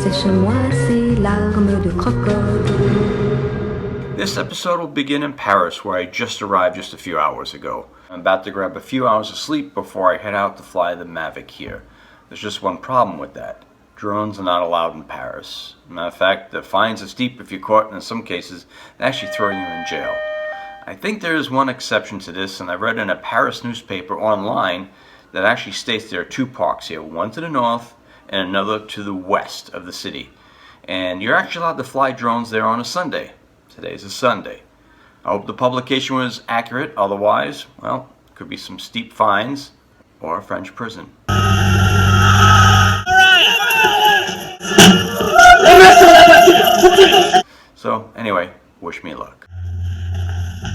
Sèche-moi ces larmes de crocodile. This episode will begin in Paris, where I just arrived just a few hours ago. I'm about to grab a few hours of sleep before I head out to fly the Mavic here. There's just one problem with that. Drones are not allowed in Paris. Matter of fact, the fines are steep if you're caught, and in some cases, they actually throw you in jail. I think there is one exception to this, and I read in a Paris newspaper online that actually states there are two parks here, one to the north and another to the west of the city. And you're actually allowed to fly drones there on a Sunday. Today's a Sunday. I hope the publication was accurate, otherwise, well, could be some steep fines or a French prison. So, anyway, wish me luck.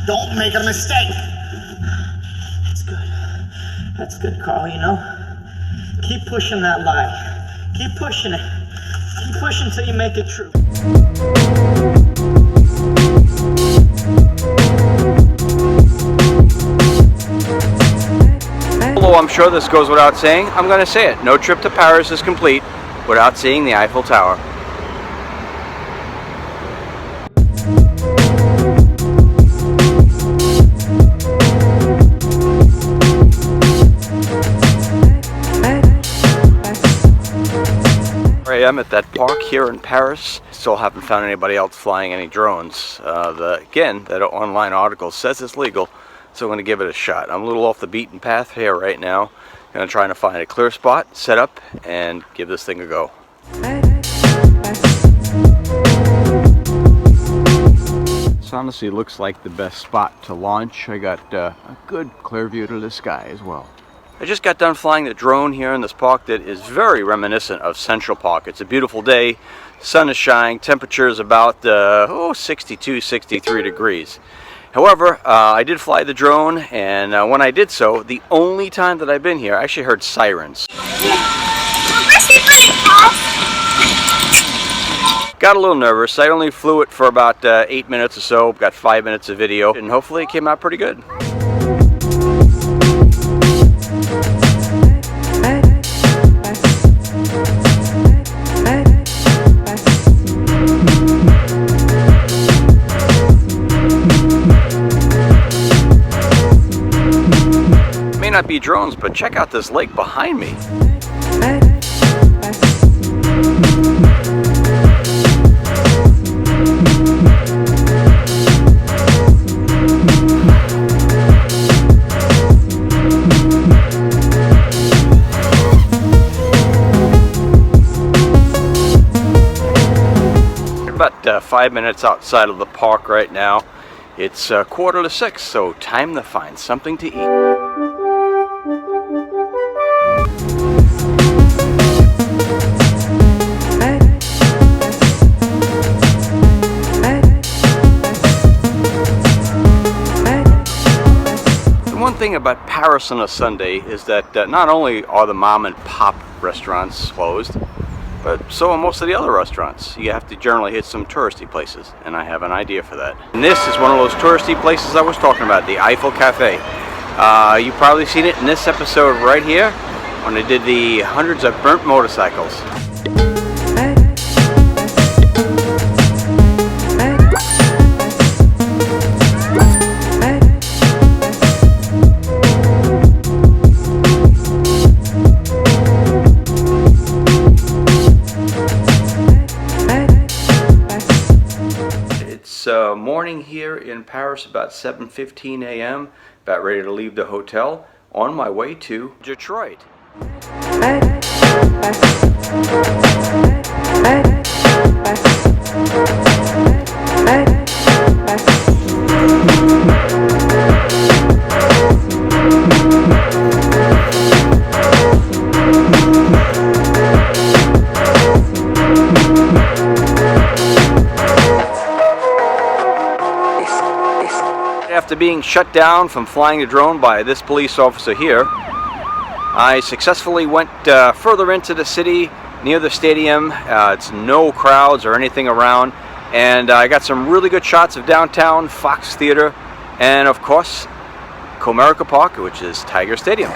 Don't make a mistake. That's good. That's good, Carl, you know. Keep pushing that lie. Keep pushing it. Keep pushing until you make it true. Although I'm sure this goes without saying, I'm going to say it. No trip to Paris is complete without seeing the Eiffel Tower. I am at that park here in Paris. Still haven't found anybody else flying any drones. Again, that online article says it's legal, so I'm going to give it a shot. I'm a little off the beaten path here right now. Going to try to find a clear spot, set up, and give this thing a go. This honestly looks like the best spot to launch. I got a good clear view to the sky as well. I just got done flying the drone here in this park that is very reminiscent of Central Park. It's a beautiful day, sun is shining, temperature is about 62, 63 degrees. However, I did fly the drone, and when I did so, the only time that I've been here, I actually heard sirens. Got a little nervous. I only flew it for about 8 minutes or so, got 5 minutes of video, and hopefully it came out pretty good. Not be drones, but check out this lake behind me. About 5 minutes outside of the park right now. It's 5:45, so time to find something to eat. One thing about Paris on a Sunday is that not only are the mom and pop restaurants closed, but so are most of the other restaurants. You have to generally hit some touristy places, and I have an idea for that. And this is one of those touristy places I was talking about, the Eiffel Cafe. You've probably seen it in this episode right here, when I did the hundreds of burnt motorcycles. Morning here in Paris, about 7:15 a.m. About ready to leave the hotel on my way to Detroit. After being shut down from flying the drone by this police officer here, I successfully went further into the city near the stadium. It's no crowds or anything around, and I got some really good shots of downtown, Fox Theater, and of course Comerica Park, which is Tiger Stadium.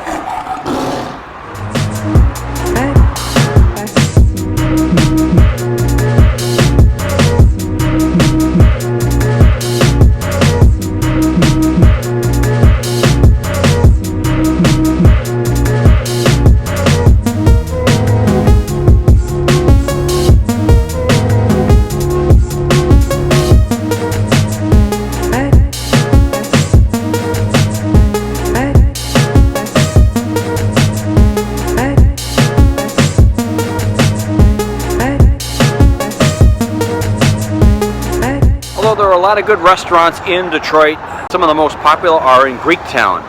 lot of good restaurants in Detroit. Some of the most popular are in Greektown.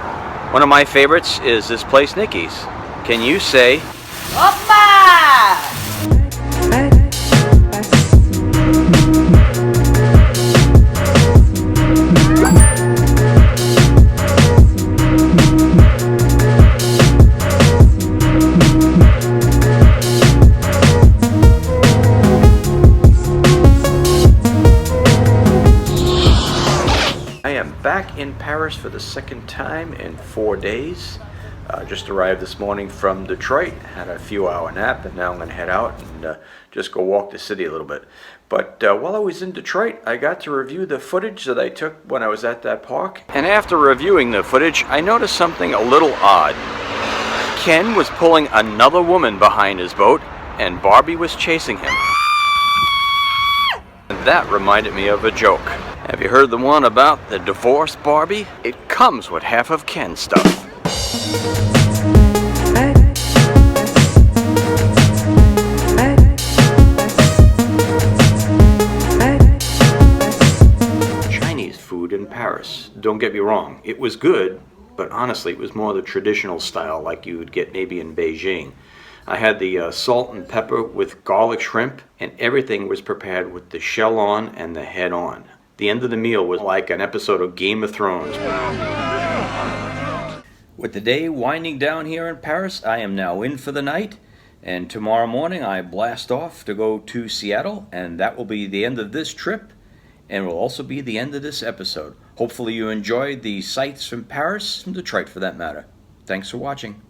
One of my favorites is this place, Nikki's. Can you say, Oppa! I am back in Paris for the second time in 4 days. Just arrived this morning from Detroit, had a few-hour nap, and now I'm going to head out and just go walk the city a little bit. But while I was in Detroit, I got to review the footage that I took when I was at that park. And after reviewing the footage, I noticed something a little odd. Ken was pulling another woman behind his boat, and Barbie was chasing him. And that reminded me of a joke. Have you heard the one about the divorced Barbie? It comes with half of Ken's stuff. Chinese food in Paris. Don't get me wrong, it was good, but honestly it was more the traditional style like you would get maybe in Beijing. I had the salt and pepper with garlic shrimp, and everything was prepared with the shell on and the head on. The end of the meal was like an episode of Game of Thrones. With the day winding down here in Paris, I am now in for the night, and tomorrow morning I blast off to go to Seattle, and that will be the end of this trip, and will also be the end of this episode. Hopefully you enjoyed the sights from Paris, and Detroit for that matter. Thanks for watching.